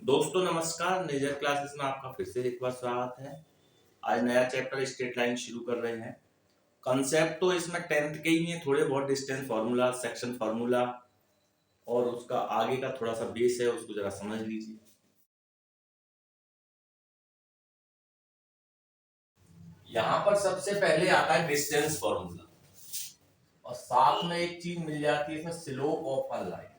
दोस्तों नमस्कार। नेजर क्लासेस में आपका फिर से एक बार स्वागत है। आज नया चैप्टर स्ट्रेट लाइन शुरू कर रहे हैं। कंसेप्ट तो इसमें 10th के ही हैं, थोड़े बहुत डिस्टेंस फार्मूला, सेक्शन फार्मूला और उसका आगे का थोड़ा सा बेस है, उसको जरा समझ लीजिए। यहाँ पर सबसे पहले आता है डिस्टेंस फार्मूला और साथ में एक चीज मिल जाती है इसमें, स्लोप ऑफ अ लाइन।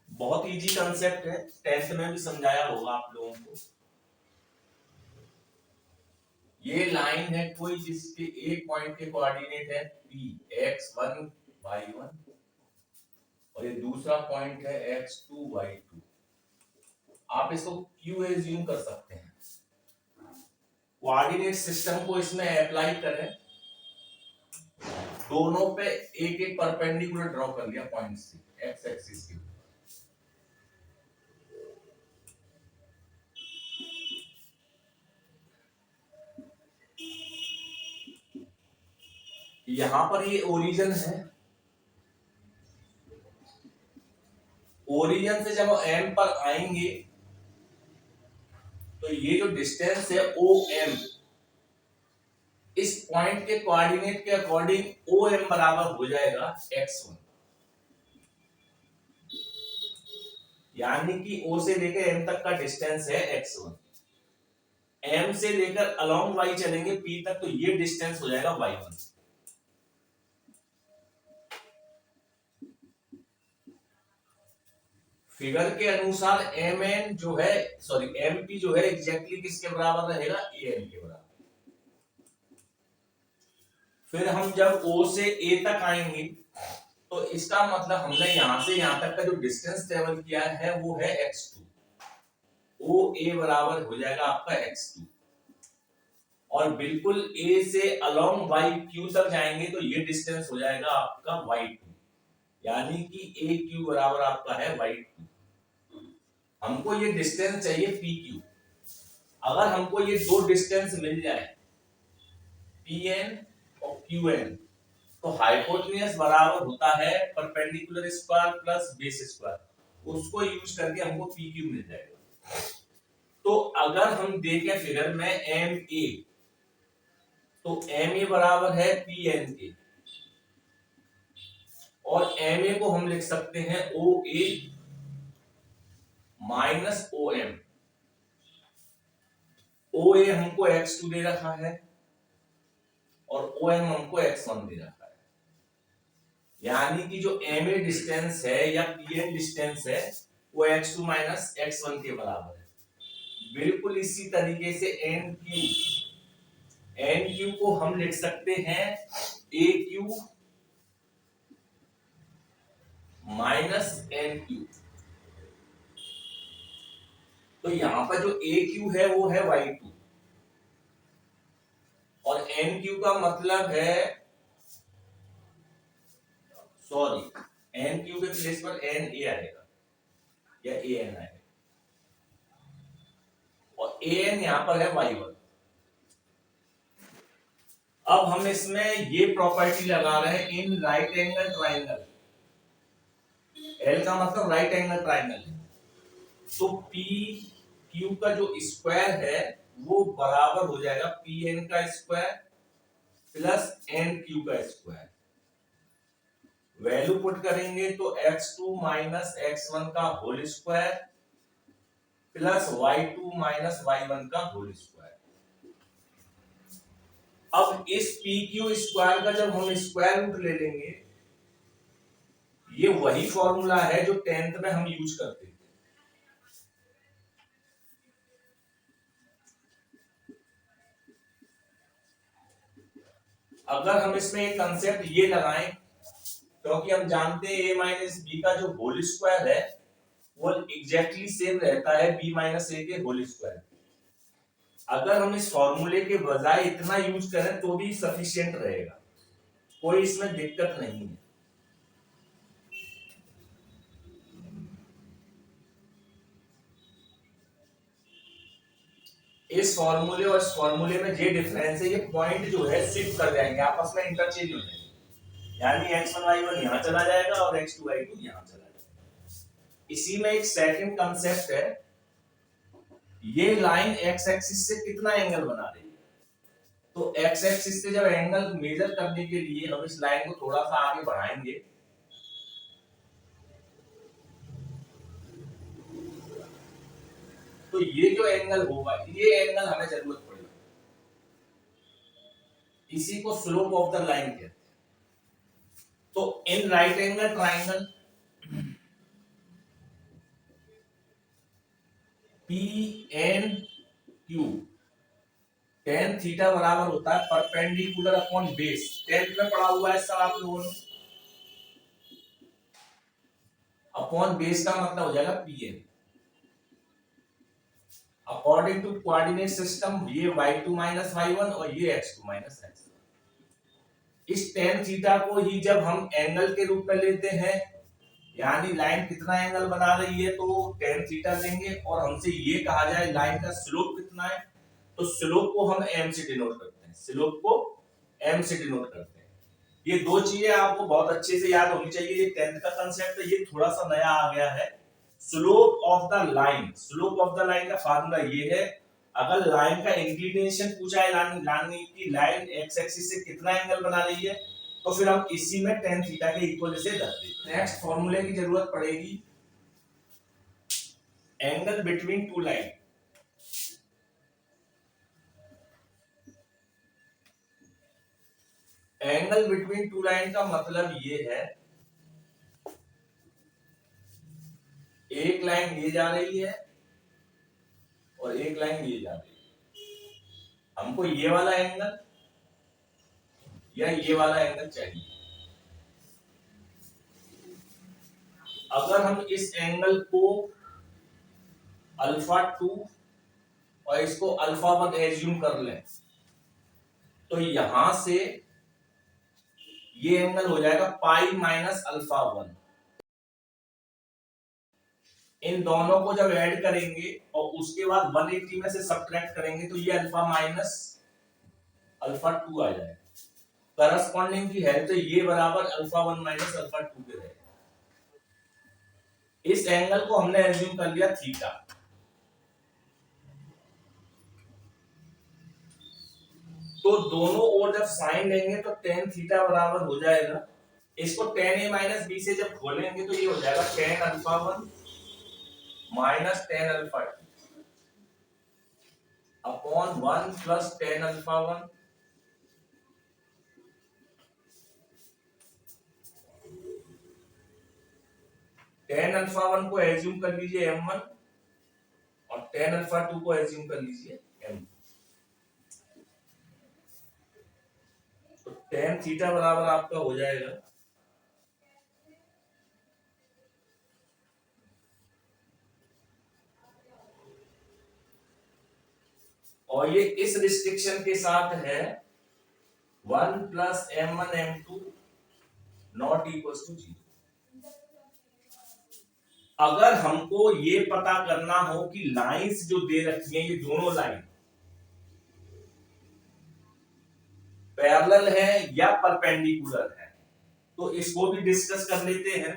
बहुत इजी कंसेप्ट है, 10th में भी समझाया होगा आप लोगों को। ये लाइन है कोई जिसके एक पॉइंट के कोऑर्डिनेट है p x1 y1 और ये दूसरा पॉइंट है x2 y2। आप इसको q एज्यूम कर सकते हैं। कोऑर्डिनेट सिस्टम को इसमें अप्लाई करें, दोनों पे एक एक परपेंडिकुलर ड्रॉ कर लिया पॉइंट से x एक्सिस के। यहां पर ये ओरिजिन है, ओरिजिन से जब m पर आएंगे तो ये जो डिस्टेंस है OM, इस पॉइंट के कोऑर्डिनेट के अकॉर्डिंग OM बराबर हो जाएगा x1। यानी कि O से लेकर M तक का डिस्टेंस है x1। M से लेकर अलोंग y चलेंगे P तक तो ये डिस्टेंस हो जाएगा y1। फिगर के अनुसार MN जो है, सॉरी MP जो है एग्जैक्टली किसके बराबर रहेगा, AN के बराबर। फिर हम जब O से A तक आएंगे तो इसका मतलब हमने यहां से यहां तक का जो डिस्टेंस ट्रेवल किया है वो है x2। OA बराबर हो जाएगा आपका x2 और बिल्कुल A से अलोंग YQ तक जाएंगे तो ये डिस्टेंस हो जाएगा आपका y2। यानी कि AQ बराबर आपका है y2। हमको ये डिस्टेंस चाहिए PQ। अगर हमको ये दो डिस्टेंस मिल जाए PN और QN तो हाइपोटेन्यूज बराबर होता है perpendicular square plus base square, उसको यूज करके हमको PQ मिल जाएगा। तो अगर हम देखें फिगर में MA तो MA बराबर है PNA और MA को हम लिख सकते हैं OA माइनस OM। OA हमको x2 दे रखा है और OM हमको x1 दे रखा है। यानी कि जो MA डिस्टेंस है या PN डिस्टेंस है वो x2 माइनस x1 के बराबर है। बिल्कुल इसी तरीके से NQ को हम लिख सकते हैं AQ माइनस NQ। तो यहां पर जो AQ है वो है y2 और NQ का मतलब है, सॉरी NQ के प्लेस पर NA आएगा या AN आएगा और AN यहां पर है y1। अब हम इसमें ये प्रॉपर्टी लगा रहे हैं इन राइट एंगल ट्राइंगल। L का मतलब राइट एंगल ट्राइंगल है, तो PQ का जो स्क्वायर है वो बराबर हो जाएगा PN का स्क्वायर प्लस NQ का स्क्वायर। वैल्यू पुट करेंगे तो x2 माइनस x1 का whole square plus y2 minus y1 का होल स्क्वायर। अब इस PQ स्क्वायर का जब हम स्क्वायर रूट ले लेंगे, ये वही फॉर्मूला है जो 10th में हम यूज करते थे। अगर हम इसमें एक कंसेप्ट ये लगाएं, क्योंकि हम जानते हैं a माइनस बी का जो होल स्क्वायर है वो एग्जैक्टली सेम रहता है b माइनस ए के होल स्क्वायर। अगर हम इस फॉर्मूले के बजाय इतना यूज करें तो भी सफिशिएंट रहेगा, कोई इसमें दिक्कत नहीं है। इस फॉर्मूले और इस फॉर्मूले में ये डिफरेंस है, ये पॉइंट जो है शिफ्ट कर जाएंगे, आपस में इंटरचेंज हो जाएंगे। यानी x1y1 यहाँ चला जाएगा और x2y2 यहाँ चला जाएगा। इसी में एक सेकंड कंसेप्ट है, ये लाइन x एक्सिस से कितना एंगल बना रही है। तो x एक्सिस से जब एंगल मेजर करने के लिए हम इस लाइन को थोड़ा सा आगे बढ़ाएंगे, तो ये जो एंगल होगा, ये एंगल हमें जरूरत पड़ेगी, इसी को स्लोप ऑफ द लाइन कहते हैं। तो in right angle triangle P N Q tan theta बराबर होता है परपेंडिकुलर अपॉन बेस। 10th में पढ़ा हुआ है सब आप लोगों ने। अपॉन बेस का मतलब हो जाएगा P N. According to coordinate system ये y2 माइनस y1 और ये x2 माइनस x1। इस टेन थीटा को ही जब हम एंगल के रूप में लेते हैं, यानी लाइन कितना एंगल बना रही है, तो टेन थीटा लेंगे और हमसे ये कहा जाए लाइन का स्लोप कितना है, तो स्लोप को हम m से डिनोट करते हैं। स्लोप को m से डिनोट करते हैं। ये दो चीजें आपको बहुत अच्छे से याद होनी चाहिए। ये 10th का कांसेप्ट है, ये थोड़ा सा नया आ गया है। Slope of the line, slope of the line का फार्मूला ये है, अगर लाइन का इंक्लिनेशन पूछा है, यानी कि लाइन एक्स एक्सिस से कितना एंगल बना रही है, तो फिर हम इसी में tan थीटा के इक्वल से रख देते हैं। नेक्स्ट फॉर्मूले की जरूरत पड़ेगी, angle between two line. Angle between two line का मतलब ये है, एक लाइन ये जा रही है और एक लाइन ये जा रही है। हमको ये वाला एंगल या ये वाला एंगल चाहिए। अगर हम इस एंगल को अल्फा 2 और इसको अल्फा 1 एज्यूम कर लें, तो यहां से ये एंगल हो जाएगा पाई माइनस अल्फा 1। इन दोनों को जब ऐड करेंगे और उसके बाद 180 में से सब्ट्रैक्ट करेंगे, तो ये अल्फा माइनस अल्फा 2 आ जाएगा। करस्पॉन्डिंग की है तो ये बराबर अल्फा 1 माइनस अल्फा 2 के रहेगा। इस एंगल को हमने एज्यूम कर लिया थीटा। तो दोनों ओर जब साइन लेंगे तो tan थीटा बराबर हो जाएगा, इसको tan a माइनस बी से जब खोलेंगे तो ये हो जाएगा tan alpha 1 minus tan alpha 2 upon 1 plus tan alpha 1 tan alpha 1 को एज्यूम कर लीजिए m1 और tan अल्फा 2 को एज्यूम कर लीजिए m2। तो tan थीटा बराबर आपका हो जाएगा और ये इस रिस्ट्रिक्शन के साथ है 1 plus m1 m2 not equal to 0। अगर हमको ये पता करना हो कि लाइंस जो दे रखी हैं, ये दोनों लाइन पैरेलल है या परपेंडिकुलर है, तो इसको भी डिस्कस कर लेते हैं।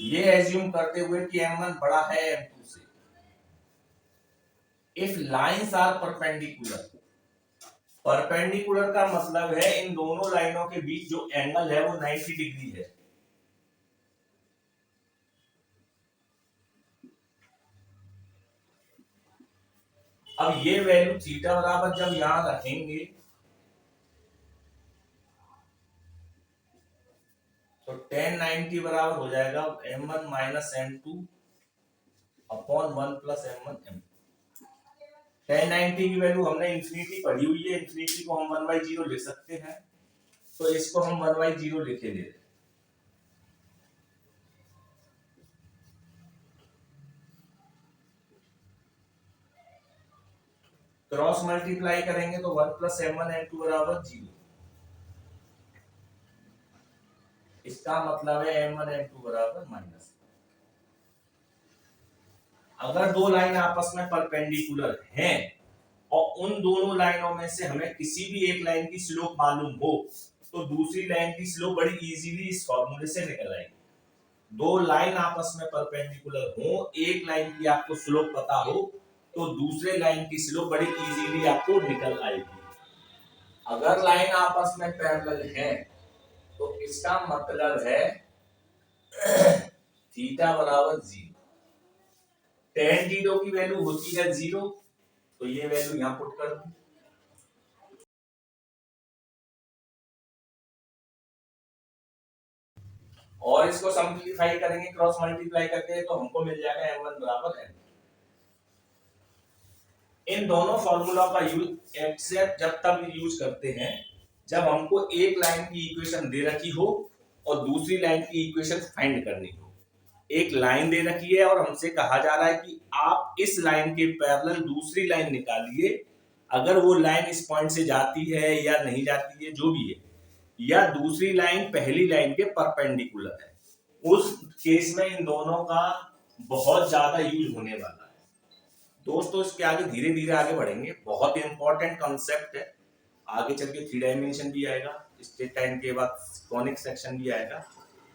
ये एज्यूम करते हुए कि m1 बड़ा है m2 से, if lines are perpendicular. Perpendicular का मतलब है इन दोनों लाइनों के बीच जो एंगल है वो 90 डिग्री है। अब ये वैल्यू थीटा बराबर जब यहां रखेंगे तो tan 90 बराबर हो जाएगा m1 minus m2 upon 1 plus m1 m2। tan 90 की वैल्यू हमने इंफिनिटी पढ़ी हुई है, इंफिनिटी को हम 1/0 ले सकते हैं, तो इसको हम 1/0 लिखे दे। क्रॉस मल्टीप्लाई करेंगे तो 1 प्लस m1 m2 बराबर 0। इसका मतलब है m1 m2 बराबर माइनस। अगर दो लाइन आपस में परपेंडिकुलर हैं और उन दोनों लाइनों में से हमें किसी भी एक लाइन की स्लोप मालूम हो तो दूसरी लाइन की स्लोप बड़ी इजीली इस फॉर्मूले से निकल आएगी। दो लाइन आपस में परपेंडिकुलर हो, एक लाइन की आपको स्लोप पता हो तो दूसरे लाइन की स्लोप बड़ी इजीली आपको निकल आएगी। अगर लाइन आपस में पैरेलल है तो इसका मतलब है थीटा बराबर 0। tan जीरो की वैल्यू होती है 0, तो ये वैल्यू यहां पुट कर दूं। और इसको सिंपलीफाई करेंगे क्रॉस मल्टीप्लाई करके तो हमको मिल जाएगा m1 बराबर n। इन दोनों फॉर्मूला का यूज एक्सेप्ट जब तक यूज करते हैं जब हमको एक लाइन की इक्वेशन दे रखी हो और दूसरी लाइन की इक्वेशन फाइंड करनी हो। एक लाइन दे रखी है और हमसे कहा जा रहा है कि आप इस लाइन के पैरेलल दूसरी लाइन निकालिए, अगर वो लाइन इस पॉइंट से जाती है या नहीं जाती है जो भी है, या दूसरी लाइन पहली लाइन के परपेंडिकुलर है, उस केस में इन दोनों का बहुत ज्यादा यूज होने वाला है। दोस्तों इसके आगे धीरे धीरे आगे बढ़ेंगे, बहुत इंपॉर्टेंट कॉन्सेप्ट है। आगे चल के 3 डायमेंशन भी आएगा, स्ट्रेट लाइन के बाद कॉनिक सेक्शन भी आएगा,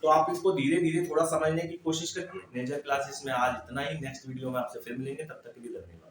तो आप इसको धीरे धीरे थोड़ा समझने की कोशिश करिए। मेजर क्लासेस में आज इतना ही, नेक्स्ट वीडियो में आपसे फिर मिलेंगे, तब तक के लिए धन्यवाद।